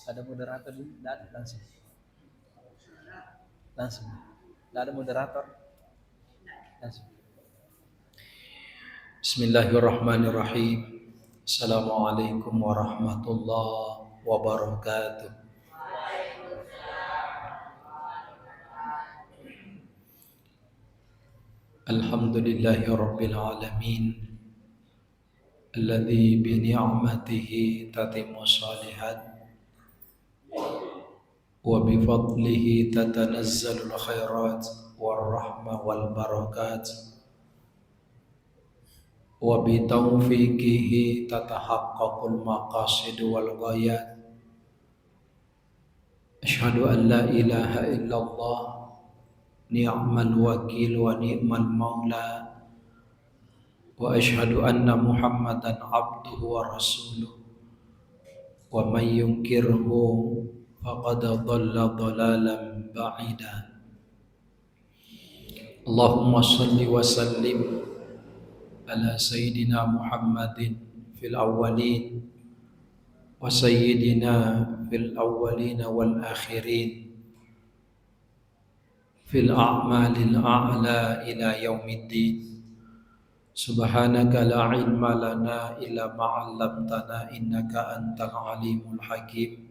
Ada moderator di ada langsung. Langsung. Tidak ada moderator. Langsung. Bismillahirrahmanirrahim. Assalamualaikum warahmatullahi wabarakatuh. Alhamdulillahi rabbil alamin. Alladzi bi ni'matihi tatimmu shalihat wa bi fadlihi tatanazzalul khairat war rahmah wal barakat wa bi taufiqihi tatahaqqaqul maqasid wal ghayat. Asyhadu an la ilaha illallah ni'mal wakil wa ni'mal maula wa asyhadu anna muhammadan abduhu wa rasuluh wa man yunkirhu faqad dhalla dhalalan ba'ida. Allahumma salli wa sallim ala sayyidina Muhammadin fil awwalin wa sayyidina fil awwalin wal akhirin fil a'malil a'la ila yaumiddin. Subhanaka la ilma lana illa ma 'allamtana innaka antal alimul hakim.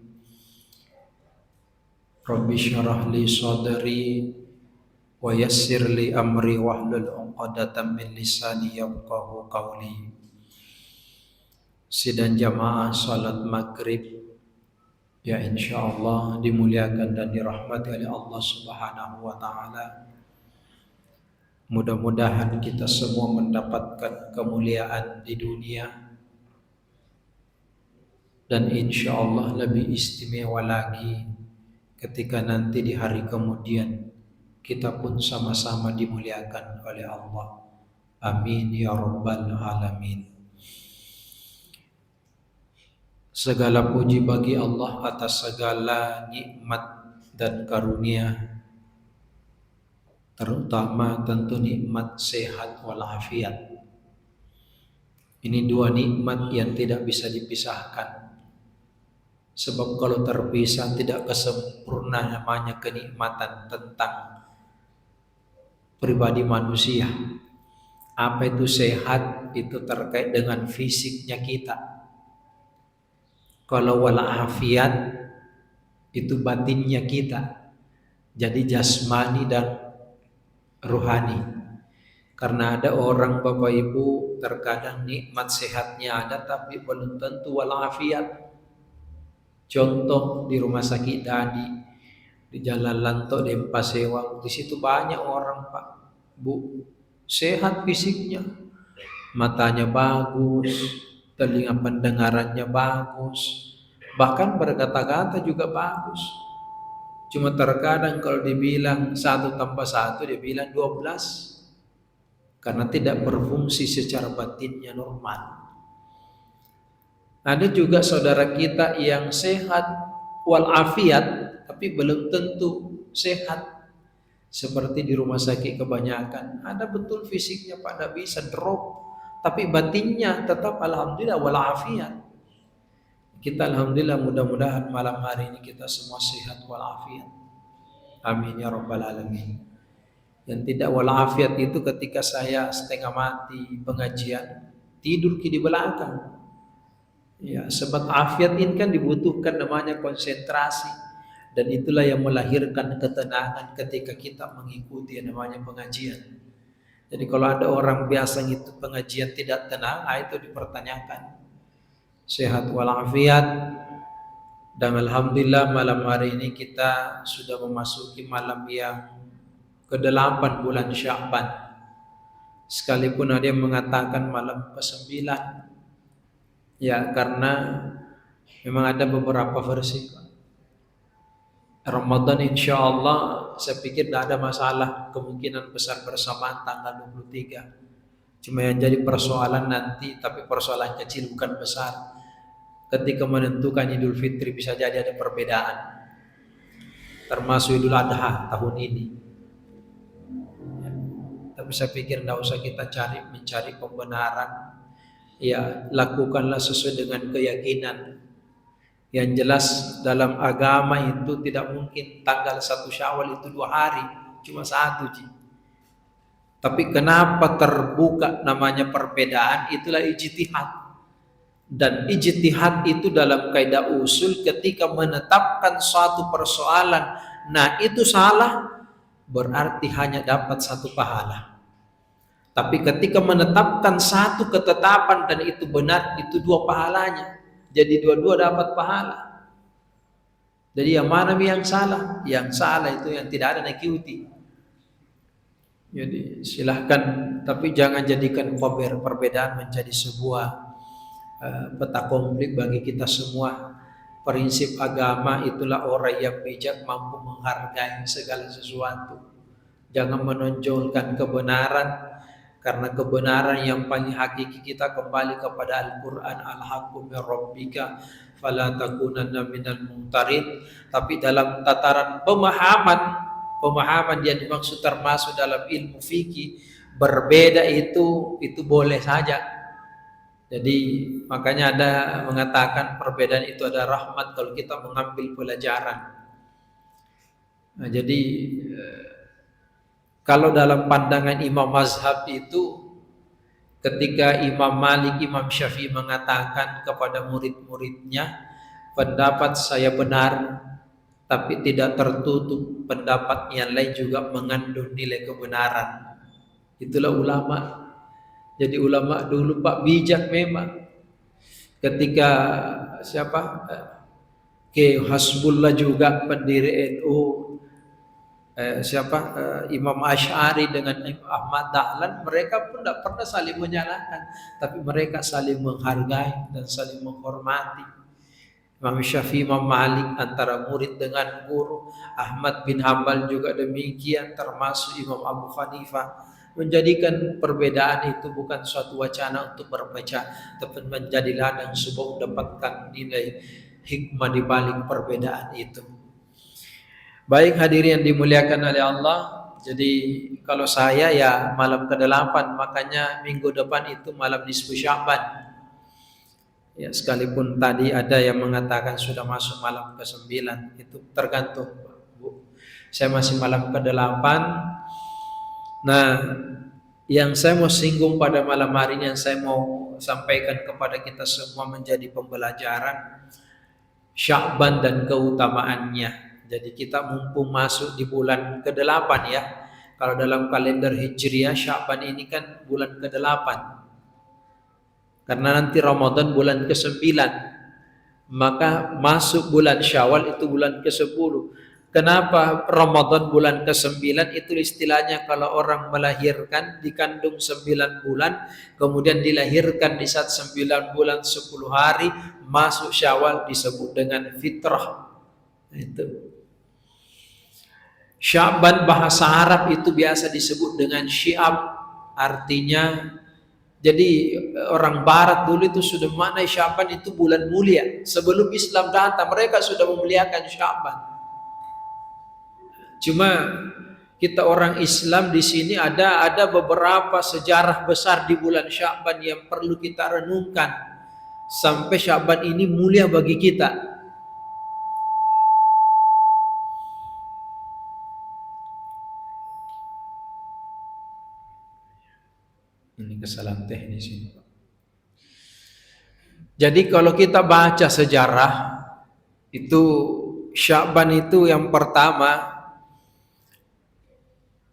Rabbi syrah li sadri wa yassir li amri wahlul 'uqdatam min lisani yafqahu qawli. Sidang jamaah salat maghrib ya insyaallah dimuliakan dan dirahmati oleh Allah Subhanahu wa taala. Mudah-mudahan kita semua mendapatkan kemuliaan di dunia dan insyaallah lebih istimewa lagi ketika nanti di hari kemudian kita pun sama-sama dimuliakan oleh Allah. Amin ya rabbal alamin. Segala puji bagi Allah atas segala nikmat dan karunia, terutama tentu nikmat sehat walafiat. Ini dua nikmat yang tidak bisa dipisahkan. Sebab kalau terpisah tidak kesempurnaan namanya kenikmatan tentang pribadi manusia. Apa itu sehat? Itu terkait dengan fisiknya kita. Kalau walafiat itu batinnya kita. Jadi jasmani dan ruhani. Karena ada orang Bapak Ibu terkadang nikmat sehatnya ada tapi belum tentu walafiat. Contoh di rumah sakit Dadi, di Jalan Lanto, di Pasewang, di situ banyak orang Pak, Bu, sehat fisiknya, matanya bagus, telinga pendengarannya bagus, bahkan berkata-kata juga bagus. Cuma terkadang kalau dibilang 1 tambah 1 dia bilang 12 karena tidak berfungsi secara batinnya normal. Ada juga saudara kita yang sehat walafiat tapi belum tentu sehat. Seperti di rumah sakit kebanyakan, ada betul fisiknya pada bisa drop, tapi batinnya tetap alhamdulillah walafiat. Kita alhamdulillah mudah-mudahan malam hari ini kita semua sehat walafiat. Amin ya rabbal alamin. Yang tidak walafiat itu ketika saya setengah mati pengajian, tidur di belakang. Ya, sebab afiat ini kan dibutuhkan namanya konsentrasi. Dan itulah yang melahirkan ketenangan ketika kita mengikuti yang namanya pengajian. Jadi kalau ada orang biasa itu pengajian tidak tenang, itu dipertanyakan. Sehat walafiat. Dan alhamdulillah malam hari ini kita sudah memasuki malam yang ke-8 bulan Sya'ban. Sekalipun ada yang mengatakan malam ke-9. Ya, karena memang ada beberapa versi. Ramadan insya Allah saya pikir tidak ada masalah, kemungkinan besar bersamaan tanggal 23. Cuma yang jadi persoalan nanti, tapi persoalan kecil bukan besar. Ketika menentukan Idul Fitri bisa jadi ada perbedaan. Termasuk Idul Adha tahun ini. Ya, tapi saya pikir tidak usah kita mencari pembenaran. Ya, lakukanlah sesuai dengan keyakinan. Yang jelas dalam agama itu tidak mungkin tanggal 1 Syawal itu 2 hari, cuma 1 Ji. Tapi kenapa terbuka namanya perbedaan? Itulah ijtihad. Dan ijtihad itu dalam kaidah usul ketika menetapkan suatu persoalan, nah itu salah, berarti hanya dapat 1 pahala. Tapi ketika menetapkan 1 ketetapan dan itu benar, itu 2 pahalanya. Jadi dua-dua dapat pahala. Jadi yang mana yang salah? Yang salah itu yang tidak ada nakiuti. Jadi silahkan, tapi jangan jadikan perbedaan menjadi sebuah peta konflik bagi kita semua. Prinsip agama itulah orang yang bijak mampu menghargai segala sesuatu. Jangan menonjolkan kebenaran, karena kebenaran yang paling hakiki kita kembali kepada Al-Quran, Al-Haqqu min Rabbika fala takunanna minal mumtarin. Tapi dalam tataran pemahaman yang dimaksud termasuk dalam ilmu fikih, berbeda itu boleh saja. Jadi makanya ada mengatakan perbedaan itu ada rahmat kalau kita mengambil pelajaran. Nah, jadi kalau dalam pandangan imam mazhab itu, ketika Imam Malik, Imam Syafi'i mengatakan kepada murid-muridnya, pendapat saya benar, tapi tidak tertutup pendapat yang lain juga mengandung nilai kebenaran. Itulah ulama. Jadi ulama dulu Pak bijak memang. Ketika Ke Hasbullah juga pendiri NU, Imam Asy'ari dengan Ahmad Dahlan, mereka pun tidak pernah saling menyalahkan, tapi mereka saling menghargai dan saling menghormati. Imam Syafi'i, Imam Malik antara murid dengan guru, Ahmad bin Hambal juga demikian, termasuk Imam Abu Hanifah. Menjadikan perbedaan itu bukan suatu wacana untuk berpecah, tapi menjadi ladang sebab mendapatkan nilai hikmah di balik perbedaan itu. Baik hadirin yang dimuliakan oleh Allah. Jadi kalau saya ya malam ke-8, makanya minggu depan itu malam nisfu Sya'ban. Ya, sekalipun tadi ada yang mengatakan sudah masuk malam ke-9, itu tergantung Bu. Saya masih malam ke-8. Nah, yang saya mau singgung pada malam hari ini, yang saya mau sampaikan kepada kita semua menjadi pembelajaran Sya'ban dan keutamaannya. Jadi kita mumpung masuk di bulan ke-8 ya. Kalau dalam kalender Hijriah, Sya'ban ini kan bulan ke-8. Karena nanti Ramadan bulan ke-9. Maka masuk bulan Syawal itu bulan ke-10. Kenapa Ramadan bulan ke-9? Itu istilahnya kalau orang melahirkan dikandung 9 bulan, kemudian dilahirkan di saat 9 bulan 10 hari, masuk Syawal disebut dengan fitrah. Itu. Sya'ban bahasa Arab itu biasa disebut dengan Syi'ab, artinya jadi orang barat dulu itu sudah maknai Sya'ban itu bulan mulia. Sebelum Islam datang mereka sudah memuliakan Sya'ban. Cuma kita orang Islam di sini ada beberapa sejarah besar di bulan Sya'ban yang perlu kita renungkan sampai Sya'ban ini mulia bagi kita. Ini kesalahan teknis ini. Jadi kalau kita baca sejarah itu Sya'ban itu yang pertama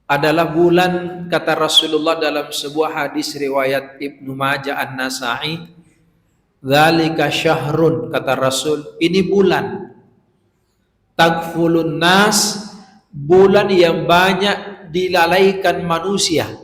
adalah bulan, kata Rasulullah dalam sebuah hadis riwayat Ibnu Majah An-Nasa'i, dzalika syahrun, kata Rasul, ini bulan tagfulun nas, bulan yang banyak dilalaikan manusia.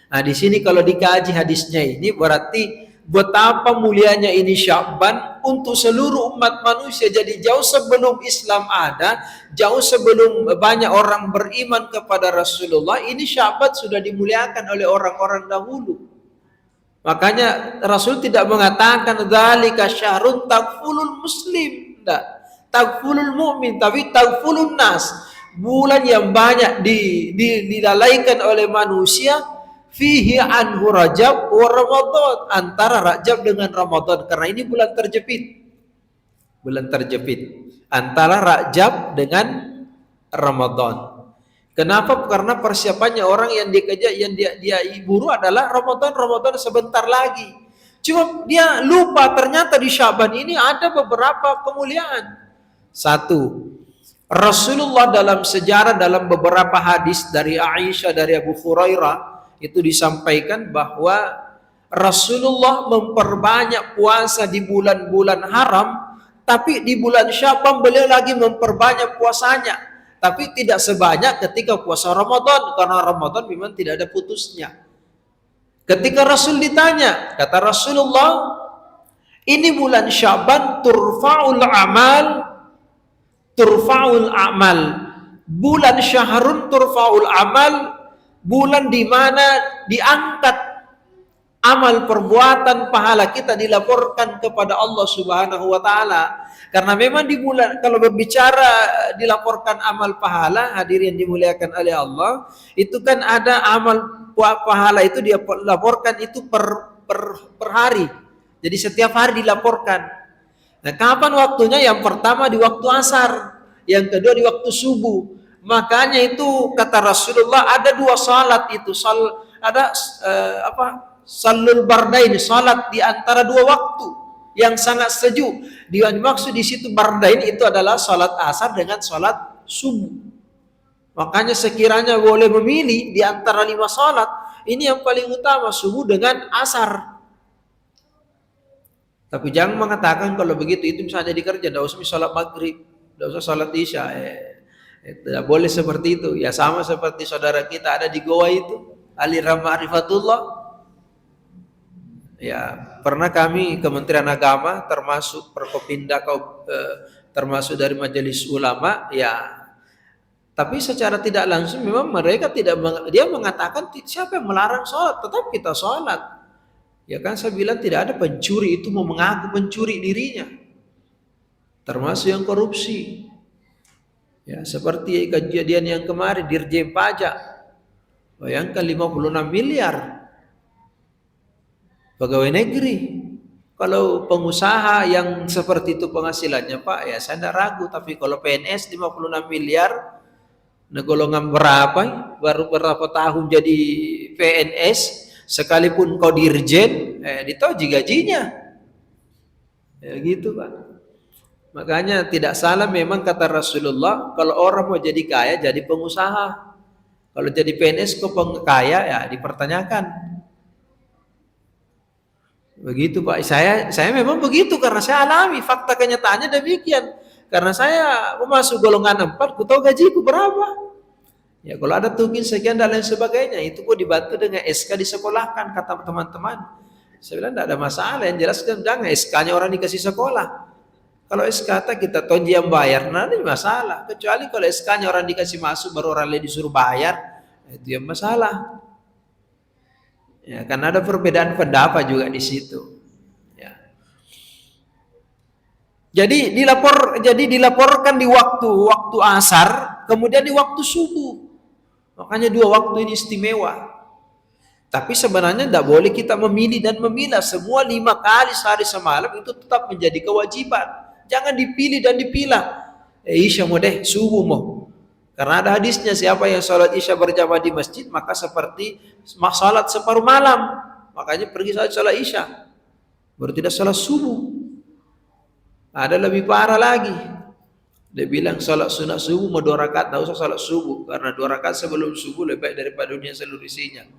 Nah, di sini kalau dikaji hadisnya ini berarti betapa mulianya ini Sya'ban untuk seluruh umat manusia. Jadi jauh sebelum Islam ada, jauh sebelum banyak orang beriman kepada Rasulullah, ini Sya'ban sudah dimuliakan oleh orang-orang dahulu. Makanya Rasul tidak mengatakan dzalika syahrun tagfulul muslim, tidak, tagfulul mu'min, tapi tagfulun nas, bulan yang banyak dilalaikan oleh manusia. Fihi anhu Rajab wa Ramadan, antara Rajab dengan Ramadan, karena ini bulan terjepit. bulan terjepit antara Rajab dengan Ramadan. Kenapa? Karena persiapannya orang yang dikejar, yang dia buru adalah Ramadan sebentar lagi. Cuma dia lupa ternyata di Syaban ini ada beberapa kemuliaan. Satu, Rasulullah dalam sejarah, dalam beberapa hadis dari Aisyah, dari Abu Hurairah, itu disampaikan bahwa Rasulullah memperbanyak puasa di bulan-bulan haram, tapi di bulan Syaban beliau lagi memperbanyak puasanya, tapi tidak sebanyak ketika puasa Ramadan, karena Ramadan memang tidak ada putusnya. Ketika Rasul ditanya, kata Rasulullah, ini bulan Syaban turfa'ul amal, bulan syahrun turfa'ul amal, bulan di mana diangkat amal perbuatan pahala kita, dilaporkan kepada Allah Subhanahu wa taala. Karena memang di bulan, kalau berbicara dilaporkan amal pahala, hadirin dimuliakan oleh Allah, itu kan ada amal pahala itu dia laporkan itu per hari. Jadi setiap hari dilaporkan. Nah, kapan waktunya? Yang pertama di waktu asar, yang kedua di waktu subuh. Makanya itu kata Rasulullah ada dua salat itu, Salul bardain, salat di antara dua waktu yang sangat sejuk. Dimaksud di situ bardain itu adalah salat asar dengan salat subuh. Makanya sekiranya boleh memilih di antara 5 salat, ini yang paling utama subuh dengan asar. Tapi jangan mengatakan kalau begitu itu misalnya di kerja, tidak usah salat maghrib, tidak usah salat isya. Tidak boleh seperti itu. Ya sama seperti saudara kita ada di Goa itu, aliran Ma'rifatullah. Ya, pernah kami Kementerian Agama termasuk Perkopinda termasuk dari Majelis Ulama, ya. Tapi secara tidak langsung memang mereka dia mengatakan siapa yang melarang sholat, tetap kita sholat. Ya kan saya bilang tidak ada pencuri itu mau mengaku pencuri dirinya. Termasuk yang korupsi. Ya, seperti kejadian yang kemarin Dirjen Pajak. Bayangkan 56 miliar. Pegawai negeri. Kalau pengusaha yang seperti itu penghasilannya Pak, ya saya tidak ragu. Tapi kalau PNS 56 miliar, nah golongan berapa? Baru berapa tahun jadi PNS, sekalipun kau dirjen, ditoji gajinya. Ya gitu Pak. Makanya tidak salah memang kata Rasulullah, kalau orang mau jadi kaya, jadi pengusaha. Kalau jadi PNS kok kaya, ya dipertanyakan. Begitu Pak, saya memang begitu karena saya alami, fakta kenyataannya demikian. Karena saya masuk golongan 4, ku tahu gajiku berapa. Ya kalau ada tukin sekian dan lain sebagainya, itu kok dibantu dengan SK disekolahkan kata teman-teman. Saya bilang tidak ada masalah, yang jelas kan jangan SK-nya orang dikasih sekolah. Kalau SK kita tonji yang bayar, nah ada masalah. Kecuali kalau SK-nya orang dikasih masuk baru orang lain disuruh bayar, itu yang masalah. Ya, karena ada perbedaan pendapat juga di situ. Ya. Jadi dilaporkan di waktu asar, kemudian di waktu subuh. Makanya 2 waktu ini istimewa. Tapi sebenarnya tidak boleh kita memilih dan memilah. Semua 5 kali sehari semalam itu tetap menjadi kewajiban. Jangan dipilih dan dipilah. Isya mau deh, subuh mau. Karena ada hadisnya, siapa yang sholat isya berjamaah di masjid, maka seperti sholat separuh malam. Makanya pergi sholat isya. Baru tidak sholat subuh. Ada lebih parah lagi. Dia bilang sholat sunat subuh mau 2 rakaat, tidak usah sholat subuh. Karena 2 rakaat sebelum subuh lebih baik daripada dunia seluruh isinya.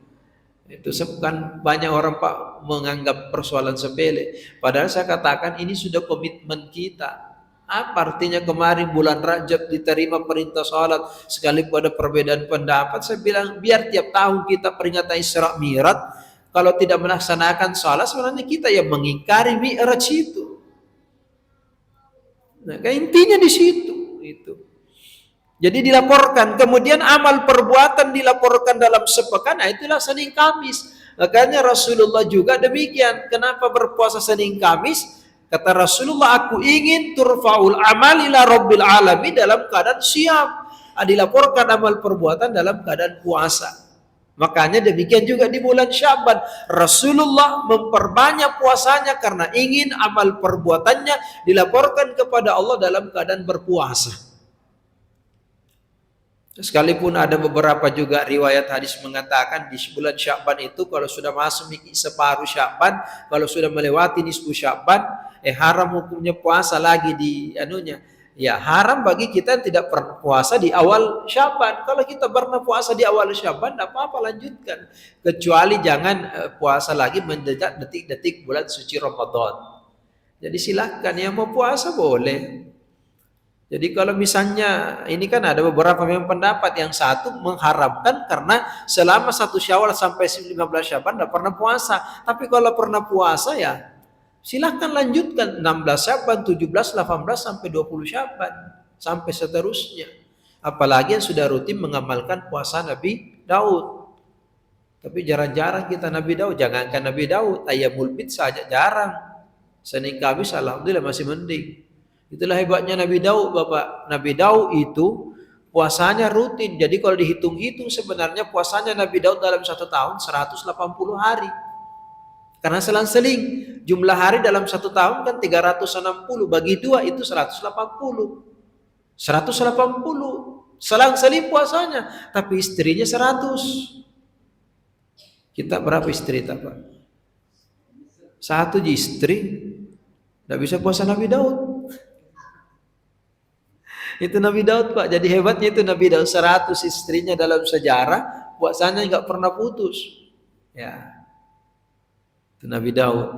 Itu kan banyak orang Pak menganggap persoalan sepele. Padahal saya katakan ini sudah komitmen kita. Apa artinya kemarin bulan Rajab diterima perintah sholat sekalipun ada perbedaan pendapat? Saya bilang biar tiap tahun kita peringatan Isra Mi'raj, kalau tidak melaksanakan sholat sebenarnya kita yang mengingkari Mi'raj itu. Nah, intinya di situ itu. Jadi dilaporkan, kemudian amal perbuatan dilaporkan dalam sepekan, nah itulah Senin Kamis. Makanya Rasulullah juga demikian. Kenapa berpuasa Senin Kamis? Kata Rasulullah, aku ingin turfa'ul amal ila rabbil alamin dalam keadaan siap. Dilaporkan amal perbuatan dalam keadaan puasa. Makanya demikian juga di bulan Sya'ban. Rasulullah memperbanyak puasanya karena ingin amal perbuatannya dilaporkan kepada Allah dalam keadaan berpuasa. Sekalipun ada beberapa juga riwayat hadis mengatakan di bulan Sya'ban itu kalau sudah masuk separuh Sya'ban, kalau sudah melewati nisfu Sya'ban, haram hukumnya puasa lagi di anunya. Ya haram bagi kita yang tidak pernah puasa di awal Sya'ban. Kalau kita pernah puasa di awal Sya'ban, tidak apa-apa, lanjutkan. Kecuali jangan puasa lagi mendekat detik-detik bulan suci Ramadan. Jadi silahkan yang mau puasa boleh. Jadi kalau misalnya ini kan ada beberapa memang pendapat, yang satu mengharamkan karena selama 1 Syawal sampai 15 Sya'ban tidak pernah puasa. Tapi kalau pernah puasa ya silahkan lanjutkan 16 Sya'ban, 17, 18 sampai 20 Sya'ban sampai seterusnya. Apalagi yang sudah rutin mengamalkan puasa Nabi Daud. Tapi jarang-jarang kita Nabi Daud, jangankan Nabi Daud, Ayyamul Bid saja jarang. Senin Kamis alhamdulillah masih mending. Itulah hebatnya Nabi Daud, Bapak. Nabi Daud itu puasanya rutin. Jadi kalau dihitung-hitung sebenarnya puasanya Nabi Daud dalam 1 tahun 180 hari. Karena selang-seling jumlah hari dalam 1 tahun kan 360, bagi 2 itu 180. 180 selang-seling puasanya, tapi istrinya 100. Kita berapa istri Pak? 1 istri tidak bisa puasa Nabi Daud. Itu Nabi Daud Pak. Jadi hebatnya itu Nabi Daud, 100 istrinya dalam sejarah puasanya nggak pernah putus. Ya. Itu Nabi Daud.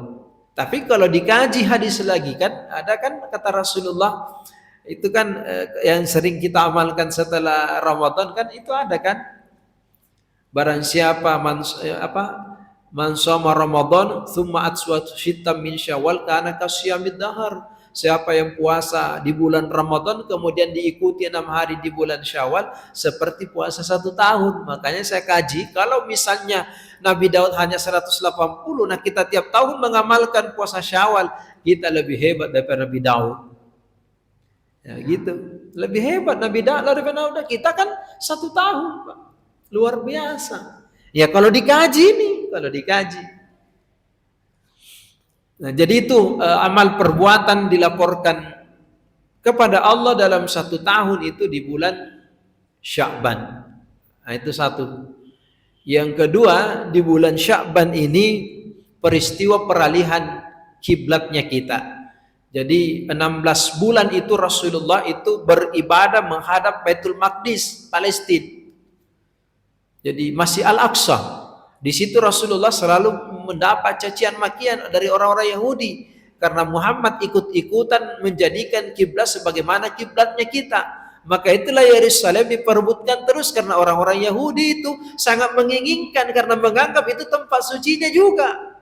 Tapi kalau dikaji hadis lagi kan, ada kan kata Rasulullah itu kan yang sering kita amalkan setelah Ramadan kan, itu ada kan, barang siapa man shoma Ramadan tsumma atswat syittam min Syawal kana kasyamid dahar. Siapa yang puasa di bulan Ramadan kemudian diikuti 6 hari di bulan Syawal seperti puasa 1 tahun. Makanya saya kaji, kalau misalnya Nabi Daud hanya 180, nah kita tiap tahun mengamalkan puasa Syawal, kita lebih hebat daripada Nabi Daud. Ya gitu, lebih hebat Nabi Daud daripada Daud. Kita kan 1 tahun Pak, luar biasa. Ya kalau dikaji nih, kalau dikaji. Nah, jadi itu amal perbuatan dilaporkan kepada Allah dalam 1 tahun itu di bulan Sya'ban. Nah, itu satu. Yang kedua, di bulan Sya'ban ini peristiwa peralihan kiblatnya kita. Jadi 16 bulan itu Rasulullah itu beribadah menghadap Baitul Maqdis, Palestina. Jadi masih Al-Aqsa. Di situ Rasulullah selalu mendapat cacian makian dari orang-orang Yahudi karena Muhammad ikut-ikutan menjadikan kiblat sebagaimana kiblatnya kita. Maka itulah Yerusalem diperebutkan terus karena orang-orang Yahudi itu sangat menginginkan karena menganggap itu tempat sucinya juga.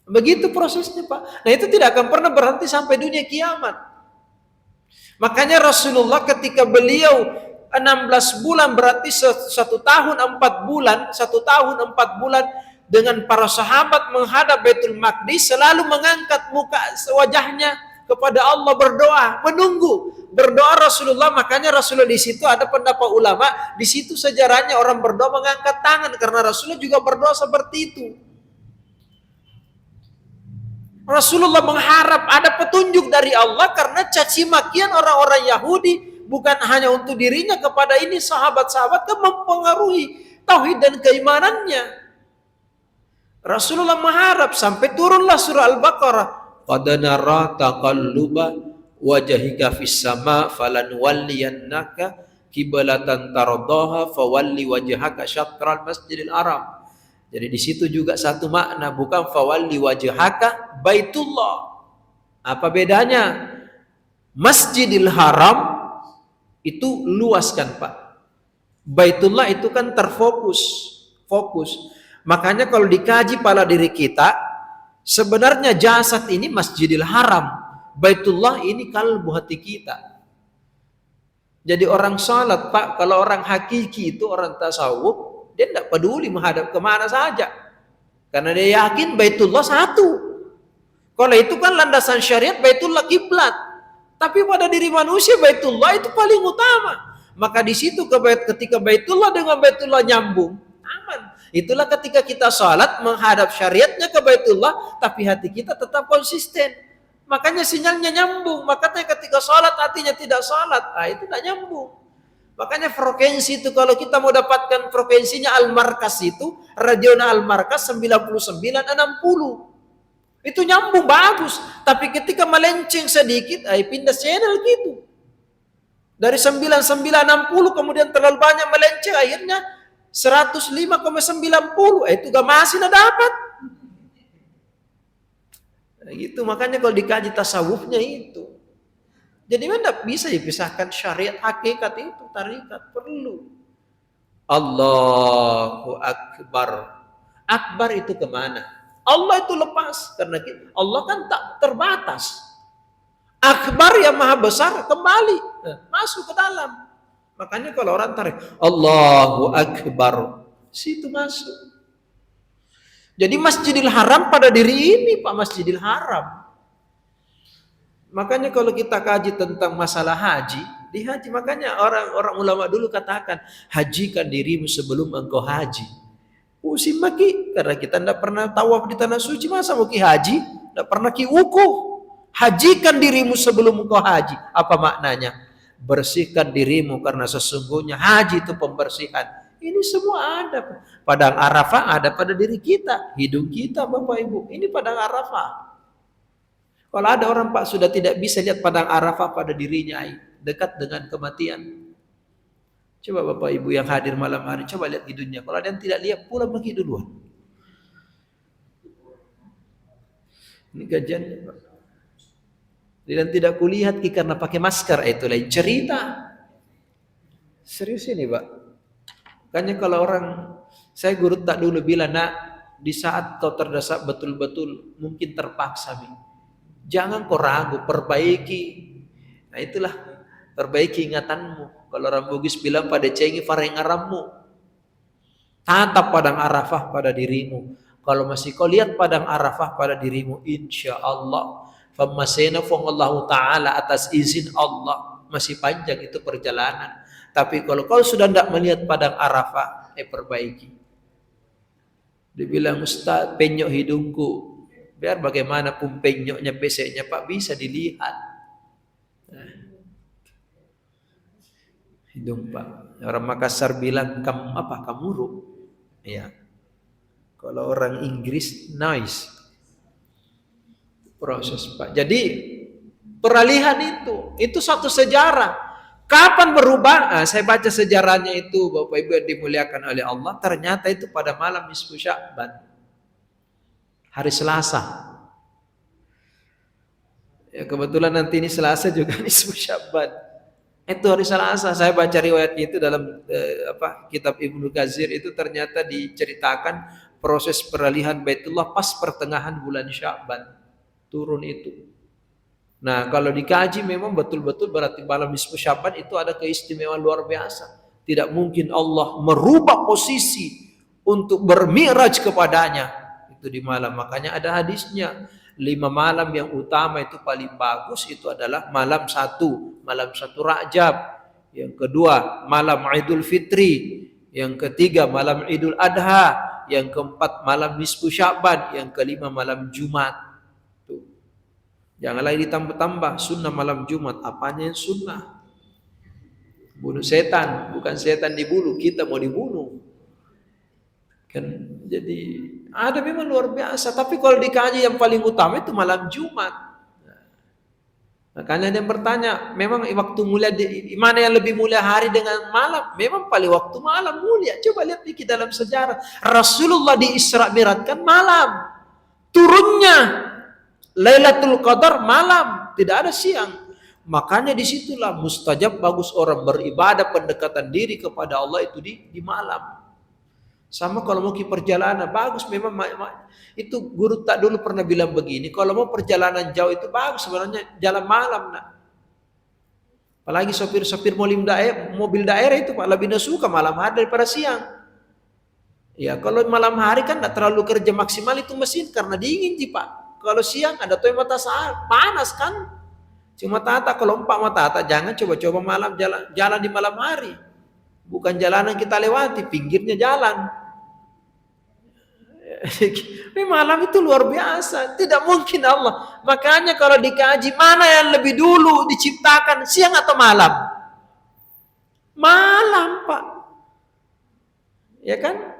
Begitu prosesnya Pak. Nah itu tidak akan pernah berhenti sampai dunia kiamat. Makanya Rasulullah ketika beliau 16 bulan berarti 1 tahun 4 bulan, 1 tahun 4 bulan dengan para sahabat menghadap Baitul Maqdis, selalu mengangkat muka wajahnya kepada Allah, berdoa, menunggu berdoa Rasulullah. Makanya Rasulullah di situ ada pendapat ulama, di situ sejarahnya orang berdoa mengangkat tangan karena Rasulullah juga berdoa seperti itu. Rasulullah mengharap ada petunjuk dari Allah karena caci makian orang-orang Yahudi bukan hanya untuk dirinya, kepada ini sahabat-sahabat kan mempengaruhi tauhid dan keimanannya. Rasulullah mengharap sampai turunlah surah Al-Baqarah, qad nara taqalluba wajhika fis sama falanwalliyannaka qiblatan tardaha fawalli wajhaka syatral masjidil haram. Jadi di situ juga satu makna, bukan fawalli wajhaka baitullah. Apa bedanya? Masjidil Haram itu luas kan Pak. Baitullah itu kan terfokus, fokus. Makanya kalau dikaji pada diri kita, sebenarnya jasad ini Masjidil Haram, Baitullah ini kalbu hati kita. Jadi orang salat Pak, kalau orang hakiki itu orang tasawuf, dia tidak peduli menghadap kemana saja, karena dia yakin Baitullah satu. Kalau itu kan landasan syariat, Baitullah kiblat. Tapi pada diri manusia Baitullah itu paling utama. Maka di situ ketika Baitullah dengan Baitullah nyambung, aman. Itulah ketika kita sholat menghadap syariatnya ke Baitullah, tapi hati kita tetap konsisten. Makanya sinyalnya nyambung. Makanya ketika sholat hatinya tidak sholat, itu tidak nyambung. Makanya frekuensi itu kalau kita mau dapatkan frekuensinya Al-Markas itu, radionya Al-Markas 9960. Itu nyambung bagus. Tapi ketika melenceng sedikit, pindah channel gitu. Dari 9960 kemudian terlalu banyak melenceng, akhirnya 105,90. Itu gak masih dapat. Nah, gitu. Makanya kalau dikaji tasawufnya itu. Jadi tidak bisa dipisahkan syariat hakikat itu, tarikat. Perlu. Allahu Akbar. Akbar itu kemana? Allah itu lepas. Karena Allah kan tak terbatas. Akbar yang maha besar kembali. Masuk ke dalam. Makanya kalau orang tarik Allahu Akbar, situ masuk. Jadi Masjidil Haram pada diri ini Pak, Masjidil Haram. Makanya kalau kita kaji tentang masalah haji, di haji makanya orang ulama dulu katakan, hajikan dirimu sebelum engkau haji. Usim maki, karena kita tidak pernah tawaf di tanah suci, masa mau ki haji? Tidak pernah ki wukuf. Hajikan dirimu sebelum engkau haji. Apa maknanya? Bersihkan dirimu karena sesungguhnya haji itu pembersihan. Ini semua ada. Padang Arafah ada pada diri kita, hidung kita Bapak Ibu. Ini padang Arafah. Kalau ada orang Pak sudah tidak bisa lihat padang Arafah pada dirinya, dekat dengan kematian. Coba Bapak Ibu yang hadir malam hari, coba lihat hidungnya. Kalau ada yang tidak lihat, pulang pergi duluan. Ini kajiannya Pak. Dan tidak kulihat karena pakai masker, itu lain cerita. Serius ini Pak. Makanya kalau orang, saya guru tak dulu bilang, nak, di saat kau terdesak betul-betul mungkin terpaksa, jangan kau ragu, perbaiki. Nah itulah, perbaiki ingatanmu. Kalau orang Bugis bilang pada cengi farengarammu. Tatap padang Arafah pada dirimu. Kalau masih kau lihat padang Arafah pada dirimu, insya Allah famasena Allah Ta'ala atas izin Allah. Masih panjang itu perjalanan. Tapi kalau kau sudah tidak melihat padang Arafah, perbaiki. Dia bilang, Ustaz, penyok hidungku. Biar bagaimanapun penyoknya, beseknya Pak, bisa dilihat. Nah. Hidung Pak. Orang Makassar bilang, kamuruk. Ya. Kalau orang Inggris, nice. Proses Pak. Jadi peralihan itu satu sejarah. Kapan berubah? Saya baca sejarahnya itu Bapak Ibu yang dimuliakan oleh Allah. Ternyata itu pada malam nisfu Sya'ban, hari Selasa. Ya kebetulan nanti ini Selasa juga nisfu Sya'ban. Itu hari Selasa. Saya baca riwayatnya itu dalam kitab Ibnu Katsir itu ternyata diceritakan proses peralihan Baitullah pas pertengahan bulan Sya'ban. Turun itu. Nah kalau dikaji memang betul-betul berarti malam nisfu Sya'ban itu ada keistimewaan luar biasa. Tidak mungkin Allah merubah posisi untuk bermi'raj kepadanya itu di malam. Makanya ada hadisnya, 5 malam yang utama itu paling bagus itu adalah malam 1 Rajab, yang kedua malam Idul Fitri, yang ketiga malam Idul Adha, yang keempat malam nisfu Sya'ban, yang kelima malam Jumat. Jangan lagi ditambah-tambah sunnah malam Jumat. Apanya yang sunnah? Bunuh setan, bukan setan dibunuh, kita mau dibunuh. Kan jadi ada memang luar biasa. Tapi kalau dikaji yang paling utama itu malam Jumat. Makanya ada yang bertanya, memang waktu mulia mana yang lebih mulia hari dengan malam? Memang paling waktu malam mulia. Coba lihat dikit dalam sejarah. Rasulullah di Isra Mi'raj malam. Turunnya Lailatul Qadar malam, tidak ada siang. Makanya disitulah mustajab bagus orang beribadah pendekatan diri kepada Allah itu di malam. Sama kalau mau perjalanan bagus memang itu guru tak dulu pernah bilang begini, kalau mau perjalanan jauh itu bagus sebenarnya jalan malam nak. Apalagi sopir-sopir mobil daerah itu Pak lebih suka malam hari daripada siang. Ya kalau malam hari kan tidak terlalu kerja maksimal itu mesin karena dingin sih Pak. Kalau siang ada tuh mata saat panas kan. Cuma tata kalau mata jangan coba-coba malam jalan di malam hari. Bukan jalanan kita lewati, pinggirnya jalan. Ini malam itu luar biasa. Tidak mungkin Allah. Makanya kalau dikaji mana yang lebih dulu diciptakan, siang atau malam? Malam, Pak. Ya kan?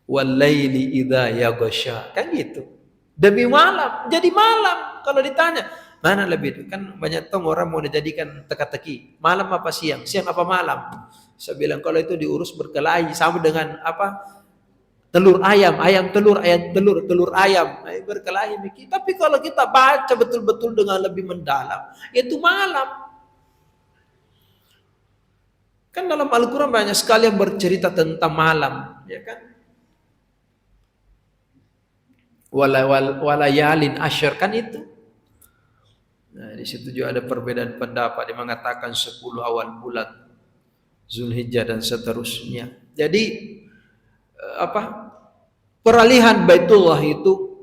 Walaili idza yaghsha. Kan gitu. Demi malam, jadi malam. Kalau ditanya, mana lebih? Kan banyak orang mau dijadikan teka-teki. Malam apa siang? Siang apa malam? Saya bilang kalau itu diurus berkelahi sama dengan apa? Telur ayam, ayam telur, telur ayam. Nah, berkelahi mikir. Tapi kalau kita baca betul-betul dengan lebih mendalam, itu malam. Kan dalam Al-Quran banyak sekali yang bercerita tentang malam, ya kan? Walayalin asyr, kan itu. Nah, di situ juga ada perbedaan pendapat yang mengatakan 10 awal bulan Zulhijjah dan seterusnya. Jadi peralihan Baitullah itu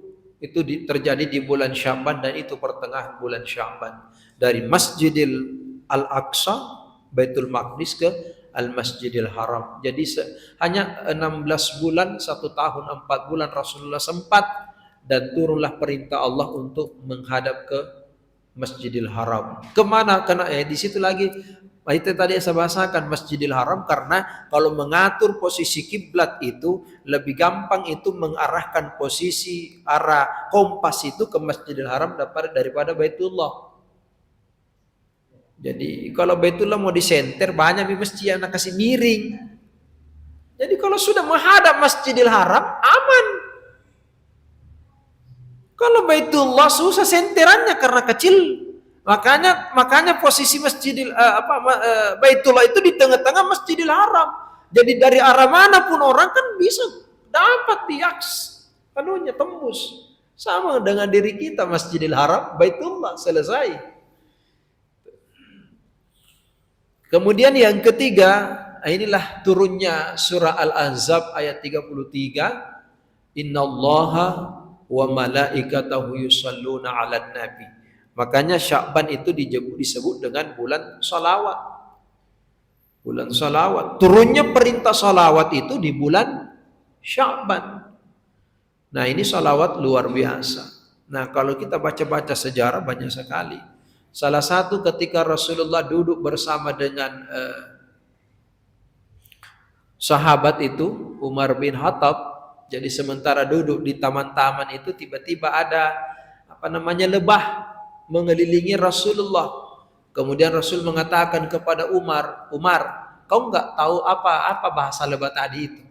terjadi di bulan Sya'ban, dan itu pertengahan bulan Sya'ban, dari Masjidil Al-Aqsa Baitul Maqdis ke Al-Masjidil Haram. Jadi hanya 16 bulan, 1 tahun 4 bulan Rasulullah sempat, dan turunlah perintah Allah untuk menghadap ke Masjidil Haram. Kemana? Karena di situ lagi itu tadi saya bahasakan Masjidil Haram, karena kalau mengatur posisi kiblat itu lebih gampang, itu mengarahkan posisi arah kompas itu ke Masjidil Haram daripada Baitullah. Jadi kalau Baitullah mau disenter, banyak di masjid yang kasih miring. Jadi kalau sudah menghadap Masjidil Haram, aman. Kalau Baitullah susah senterannya karena kecil. Makanya posisi Baitullah itu di tengah-tengah Masjidil Haram. Jadi dari arah manapun orang kan bisa dapat diaks penuhnya, tembus. Sama dengan diri kita, Masjidil Haram, Baitullah, selesai. Kemudian yang ketiga, inilah turunnya surah Al-Ahzab ayat 33. Innallaha wa malaikatahu yusalluna 'alan nabi. Makanya Sya'ban itu disebut dengan bulan salawat. Bulan salawat. Turunnya perintah salawat itu di bulan Sya'ban. Nah, ini salawat luar biasa. Nah, kalau kita baca-baca sejarah banyak sekali. Salah satu ketika Rasulullah duduk bersama dengan sahabat itu, Umar bin Khattab. Jadi sementara duduk di taman-taman itu, tiba-tiba ada lebah mengelilingi Rasulullah. Kemudian Rasul mengatakan kepada Umar, kau nggak tahu apa bahasa lebah tadi itu?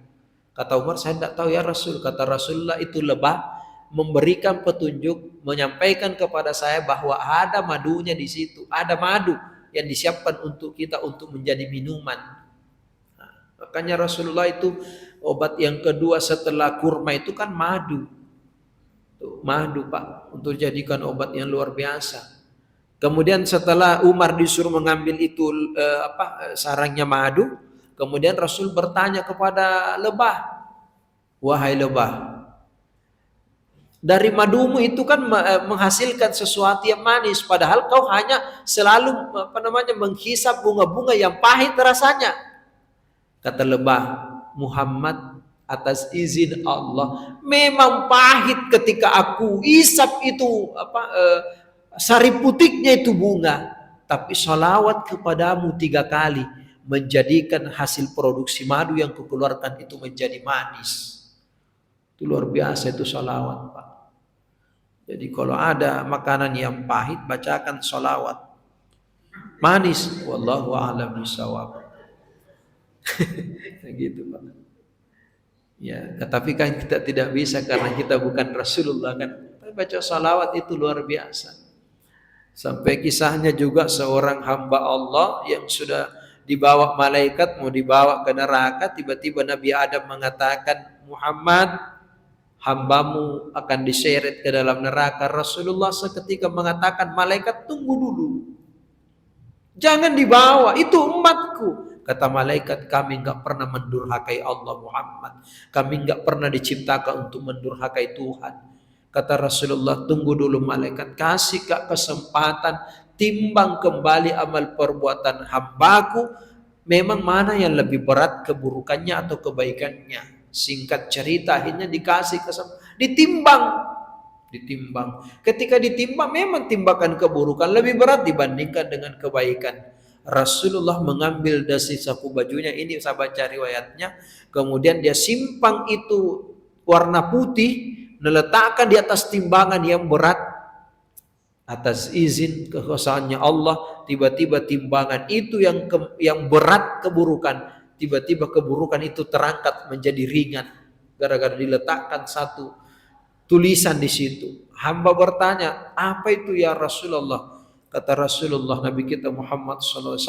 Kata Umar, saya tidak tahu ya Rasul. Kata Rasulullah, itu lebah memberikan petunjuk, menyampaikan kepada saya bahwa ada madunya di situ, ada madu yang disiapkan untuk kita untuk menjadi minuman. Nah, makanya Rasulullah itu obat yang kedua setelah kurma itu kan madu. Tuh, madu Pak, untuk jadikan obat yang luar biasa. Kemudian setelah Umar disuruh mengambil itu sarangnya madu, kemudian Rasul bertanya kepada lebah, wahai lebah, dari madumu itu kan menghasilkan sesuatu yang manis, padahal kau hanya selalu menghisap bunga-bunga yang pahit rasanya. Kata lebah, Muhammad, atas izin Allah, memang pahit ketika aku isap itu sari putiknya itu bunga, tapi salawat kepadamu 3 kali menjadikan hasil produksi madu yang kukeluarkan itu menjadi manis. Itu luar biasa, itu salawat Pak. Jadi kalau ada makanan yang pahit, bacakan sholawat. Manis, wallahu a'lam bishawab. Gitu Pak. Ya, tapi kan kita tidak bisa karena kita bukan Rasulullah kan. Tapi baca sholawat itu luar biasa. Sampai kisahnya juga seorang hamba Allah yang sudah dibawa malaikat mau dibawa ke neraka, tiba-tiba Nabi Adam mengatakan, Muhammad, hambamu akan diseret ke dalam neraka. Rasulullah seketika mengatakan, malaikat tunggu dulu, jangan dibawa, itu umatku. Kata malaikat, kami enggak pernah mendurhakai Allah Muhammad, kami enggak pernah diciptakan untuk mendurhakai Tuhan. Kata Rasulullah, tunggu dulu malaikat, kasih kesempatan, timbang kembali amal perbuatan hambaku, memang mana yang lebih berat, keburukannya atau kebaikannya. Singkat cerita akhirnya dikasih ditimbang. Ketika ditimbang memang timbangan keburukan lebih berat dibandingkan dengan kebaikan. Rasulullah mengambil dari saku bajunya, ini saya baca riwayatnya, kemudian dia simpang itu warna putih, meletakkan di atas timbangan yang berat. Atas izin kekuasaannya Allah, tiba-tiba timbangan itu yang berat keburukan, tiba-tiba keburukan itu terangkat menjadi ringan gara-gara diletakkan satu tulisan di situ. Hamba bertanya, apa itu ya Rasulullah? Kata Rasulullah Nabi kita Muhammad SAW,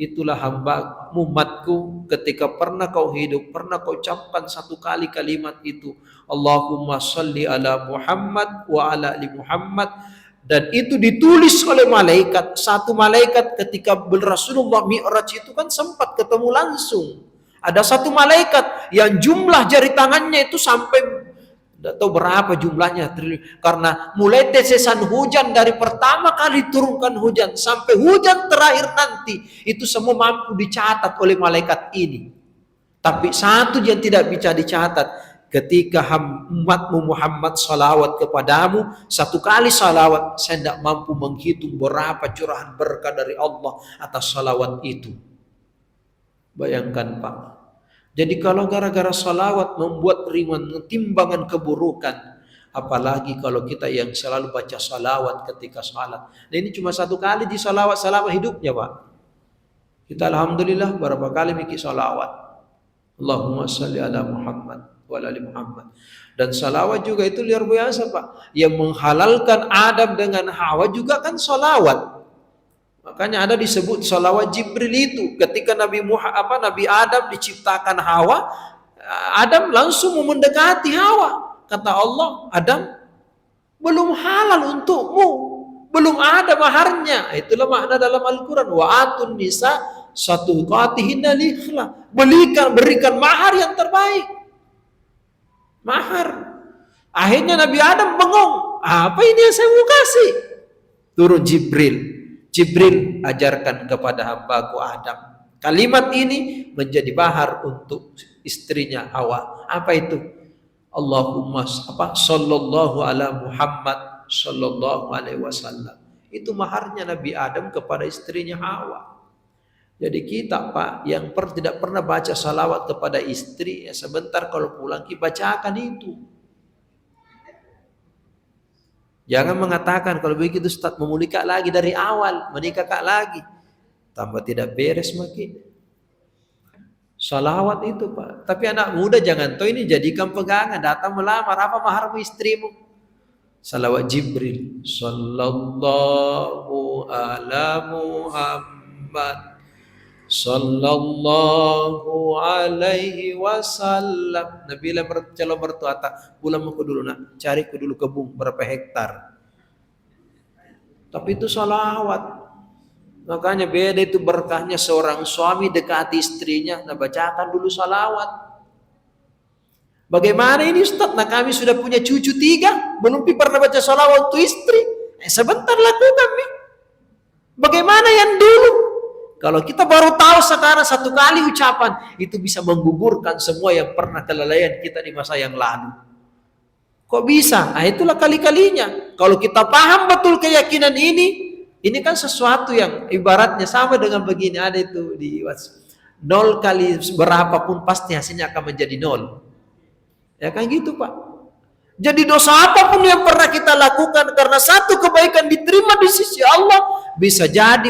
itulah hamba umatku ketika pernah kau hidup, pernah kau ucapkan satu kali kalimat itu, Allahumma salli ala Muhammad wa ala ali Muhammad, dan itu ditulis oleh malaikat. Satu malaikat ketika Rasulullah Mi'raj itu kan sempat ketemu langsung. Ada satu malaikat yang jumlah jari tangannya itu sampai tidak tahu berapa jumlahnya, karena mulai tetesan hujan dari pertama kali turunkan hujan sampai hujan terakhir nanti itu semua mampu dicatat oleh malaikat ini. Tapi satu yang tidak bisa dicatat, ketika umatmu Muhammad salawat kepadamu, satu kali salawat saya tidak mampu menghitung berapa curahan berkah dari Allah atas salawat itu. Bayangkan Pak. Jadi kalau gara-gara salawat membuat ringan timbangan keburukan, apalagi kalau kita yang selalu baca salawat ketika salat. Nah ini cuma satu kali di salawat selama hidupnya Pak. Kita alhamdulillah berapa kali mikir salawat. Allahumma salli ala Muhammad wa ala ali Muhammad. Dan salawat juga itu luar biasa Pak. Yang menghalalkan Adam dengan Hawa juga kan salawat. Makanya ada disebut salawat Jibril itu. Ketika Nabi Adam diciptakan Hawa, Adam langsung mendekati Hawa. Kata Allah, Adam, belum halal untukmu, belum ada maharnya. Itulah makna dalam Al-Quran. Wa atun nisa sadaqatihinna nihla. Berikan mahar yang terbaik. Mahar. Akhirnya Nabi Adam bengong. Apa ini yang saya mau kasih? Turun Jibril. Jibril ajarkan kepada hambaku Adam. Kalimat ini menjadi mahar untuk istrinya Hawa. Apa itu? Allahumma sallallahu ala Muhammad sallallahu alaihi wasallam. Itu maharnya Nabi Adam kepada istrinya Hawa. Jadi kita Pak yang tidak pernah baca salawat kepada istri, ya sebentar kalau pulang kita bacakan itu. Jangan mengatakan kalau begitu Ustaz mau menikah lagi dari awal, menikah lagi. Tambah tidak beres makin. Salawat itu Pak. Tapi anak muda jangan tahu ini jadikan pegangan. Datang melamar, apa maharmu istrimu? Salawat Jibril. Sallallahu ala Muhammad. Sallallahu alaihi wasallam. Nabi calon mertua pulang aku dulu nak, cari aku dulu kebun berapa hektar. Tapi itu salawat. Makanya beda itu berkahnya seorang suami dekati istrinya, nah bacakan dulu salawat. Bagaimana ini Ustaz? Nah kami sudah punya cucu 3, belum pernah baca salawat untuk istri. Sebentar lakukan nih. Bagaimana yang dulu? Kalau kita baru tahu sekarang satu kali ucapan, itu bisa menggugurkan semua yang pernah kelalaian kita di masa yang lalu. Kok bisa? Nah itulah kali-kalinya. Kalau kita paham betul keyakinan ini kan sesuatu yang ibaratnya sama dengan begini. Ada itu di WhatsApp. 0 kali berapapun pasti hasilnya akan menjadi 0. Ya kan gitu Pak. Jadi dosa apapun yang pernah kita lakukan karena satu kebaikan diterima di sisi Allah, bisa jadi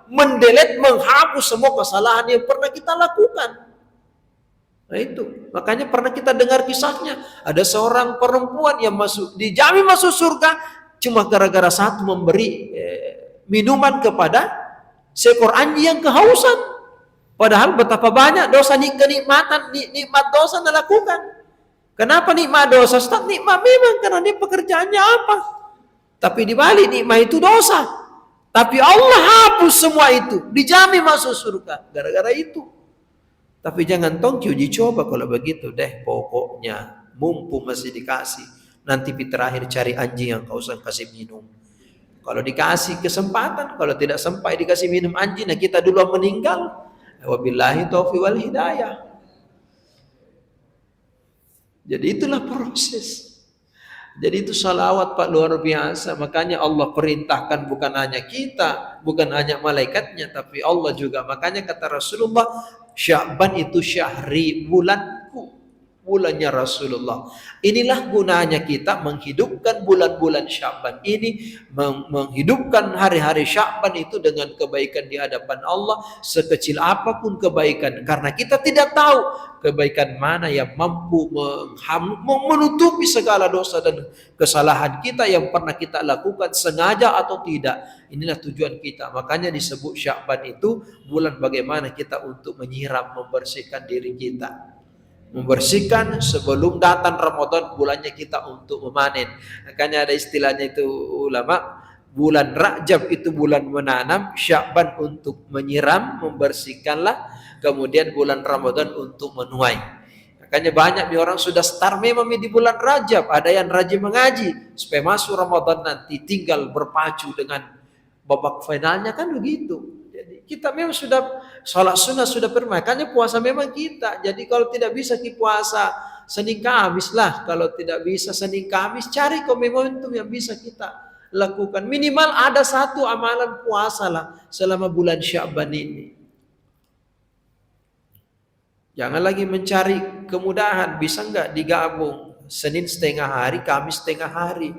mendelete, menghapus semua kesalahan yang pernah kita lakukan. Nah itu, makanya pernah kita dengar kisahnya, ada seorang perempuan yang dijamin masuk surga cuma gara-gara satu memberi minuman kepada seekor anjing yang kehausan. Padahal betapa banyak dosa nikmat dosa yang dilakukan. Kenapa nikmat dosa? Ustaz, nikmat memang karena dia pekerjaannya apa? Tapi di balik nikmat itu dosa. Tapi Allah hapus semua itu, dijamin masuk surga gara-gara itu. Tapi jangan tongki uji coba kalau begitu deh. Pokoknya mumpung masih dikasih, nanti terakhir cari anjing yang kau usah kasih minum. Kalau dikasih kesempatan, kalau tidak sampai dikasih minum anjing, nah kita duluan meninggal. Wabillahi taufiq wal hidayah. Jadi itulah proses. Jadi itu salawat Pak luar biasa. Makanya Allah perintahkan bukan hanya kita, bukan hanya malaikatnya, tapi Allah juga. Makanya kata Rasulullah, Sya'ban itu syahri, bulanku, bulannya Rasulullah. Inilah gunanya kita menghidupkan bulan-bulan Sya'ban ini, menghidupkan hari-hari Sya'ban itu dengan kebaikan di hadapan Allah, sekecil apapun kebaikan. Karena kita tidak tahu kebaikan mana yang mampu menutupi segala dosa dan kesalahan kita yang pernah kita lakukan sengaja atau tidak. Inilah tujuan kita. Makanya disebut Sya'ban itu bulan bagaimana kita untuk menyiram, membersihkan diri kita. Membersihkan sebelum datang Ramadan, bulannya kita untuk memanen. Makanya ada istilahnya itu ulama, bulan Rajab itu bulan menanam, Sya'ban untuk menyiram, membersihkanlah, kemudian bulan Ramadan untuk menuai. Makanya banyak orang sudah start memang di bulan Rajab, ada yang rajin mengaji supaya masuk Ramadan nanti tinggal berpacu dengan babak finalnya, kan begitu. Jadi kita memang sudah sholat sunnah sudah pernah, makanya puasa memang kita. Jadi kalau tidak bisa kita puasa Senin Kamis lah, kalau tidak bisa Senin Kamis cari momentum yang bisa kita lakukan. Minimal ada satu amalan puasa lah selama bulan Sya'ban ini. Jangan lagi mencari kemudahan, bisa enggak digabung Senin setengah hari, Kamis setengah hari.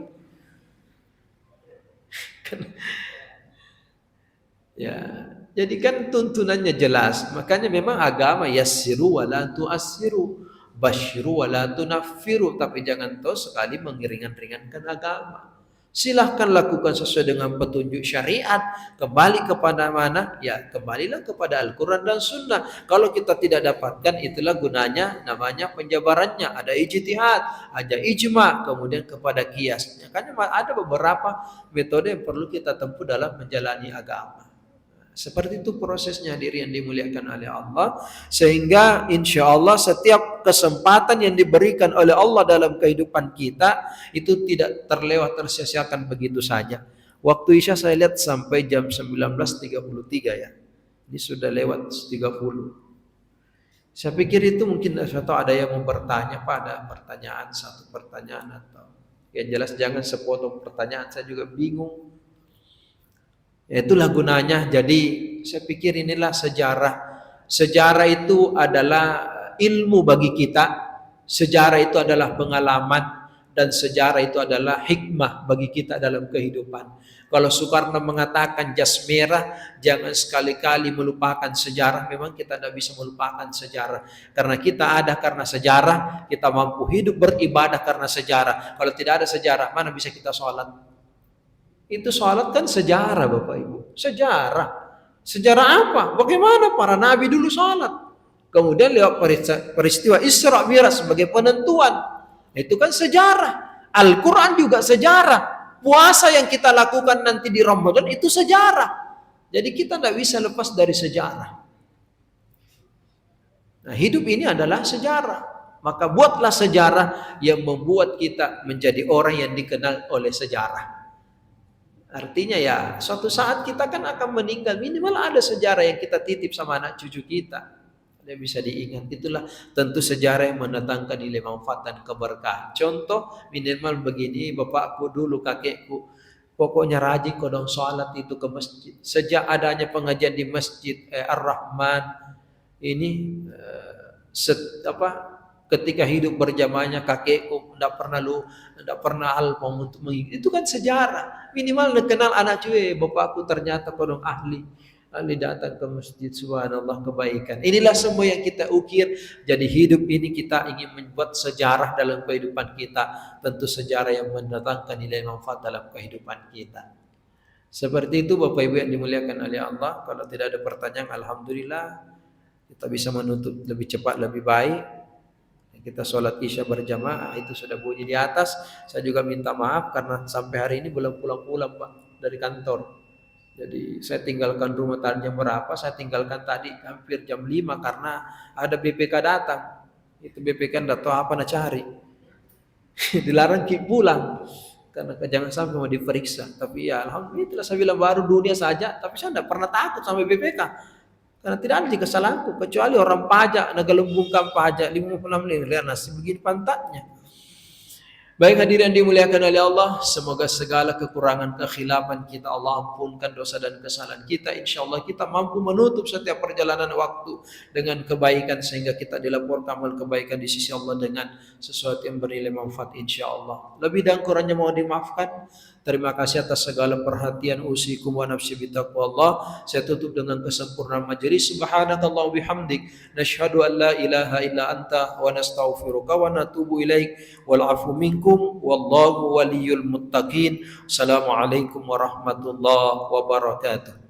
Ya, jadi kan tuntunannya jelas. Makanya memang agama yassiru wala tu'assiru, basyiru wala tunaffiru, tapi jangan tahu sekali mengeringan-ringankan agama. Silahkan lakukan sesuai dengan petunjuk syariat. Kembali kepada mana? Ya, kembalilah kepada Al-Quran dan Sunnah. Kalau kita tidak dapatkan, itulah gunanya, namanya penjabarannya. Ada ijtihad, ada ijma, kemudian kepada qiyas. Makanya ada beberapa metode yang perlu kita tempuh dalam menjalani agama. Seperti itu prosesnya, hadirin yang dimuliakan oleh Allah. Sehingga insya Allah setiap kesempatan yang diberikan oleh Allah dalam kehidupan kita itu tidak terlewat, tersia-siakan begitu saja. Waktu Isya saya lihat sampai jam 19.33 ya. Ini sudah lewat 30. Saya pikir itu mungkin atau ada yang mau bertanya, pada pertanyaan, satu pertanyaan atau yang jelas jangan sepotong pertanyaan, saya juga bingung. Itulah gunanya. Jadi saya pikir inilah sejarah. Sejarah itu adalah ilmu bagi kita. Sejarah itu adalah pengalaman. Dan sejarah itu adalah hikmah bagi kita dalam kehidupan. Kalau Soekarno mengatakan jas merah, jangan sekali-kali melupakan sejarah. Memang kita tidak bisa melupakan sejarah. Karena kita ada karena sejarah. Kita mampu hidup beribadah karena sejarah. Kalau tidak ada sejarah, mana bisa kita sholat? Itu sholat kan sejarah Bapak Ibu. Sejarah. Sejarah apa? Bagaimana para nabi dulu sholat. Kemudian lewat peristiwa Isra Mi'raj sebagai penentuan. Itu kan sejarah. Al-Quran juga sejarah. Puasa yang kita lakukan nanti di Ramadan itu sejarah. Jadi kita tidak bisa lepas dari sejarah. Nah, hidup ini adalah sejarah. Maka buatlah sejarah yang membuat kita menjadi orang yang dikenal oleh sejarah. Artinya ya suatu saat kita kan akan meninggal, minimal ada sejarah yang kita titip sama anak cucu kita yang bisa diingat. Itulah tentu sejarah yang mendatangkan nilai manfaat dan keberkahan. Contoh minimal begini, bapakku dulu, kakekku pokoknya rajin kodong sholat itu ke masjid. Sejak adanya pengajian di masjid Ar-Rahman ini ketika hidup berjamaahnya kakekku tidak pernah alpa untuk mengikuti. Itu kan sejarah. Minimal kenal anak cuy, bapakku ternyata kodong ahli datang ke masjid, subhanallah, kebaikan. Inilah semua yang kita ukir. Jadi hidup ini kita ingin membuat sejarah dalam kehidupan kita. Tentu sejarah yang mendatangkan nilai manfaat dalam kehidupan kita. Seperti itu Bapak Ibu yang dimuliakan oleh Allah. Kalau tidak ada pertanyaan, alhamdulillah kita bisa menutup lebih cepat, lebih baik. Kita sholat Isya berjamaah itu sudah bunyi di atas. Saya juga minta maaf karena sampai hari ini belum pulang-pulang Pak dari kantor. Jadi saya tinggalkan rumah tadi jam berapa? Saya tinggalkan tadi hampir jam 5 karena ada BPK datang. Itu BPK tidak tahu apa nak cari. Dilarang pulang karena jangan sampai mau diperiksa. Tapi ya alhamdulillah saya bilang baru dunia saja, tapi saya tidak pernah takut sampai BPK. Karena tidak ada kesalahanku kecuali orang pajak nagalembungkan pajak 56 miliar lihat nasi begini pantatnya. Baik hadirin dimuliakan oleh Allah, semoga segala kekurangan kekhilafan kita Allah ampunkan dosa dan kesalahan kita. Insyaallah kita mampu menutup setiap perjalanan waktu dengan kebaikan sehingga kita dilaporkan amal kebaikan di sisi Allah dengan sesuatu yang bernilai manfaat insyaallah. Lebih dan kurangnya mohon dimaafkan. Terima kasih atas segala perhatian usikum wa nafsi bitaqwallah. Saya tutup dengan kesempurnaan majelis. Subhanakallah bihamdik nasyhadu an la ilaha illa anta wa nastaghfiruka wa natubu ilaik wal afu minkum wallahu waliyul muttaqin. Assalamualaikum warahmatullahi wabarakatuh.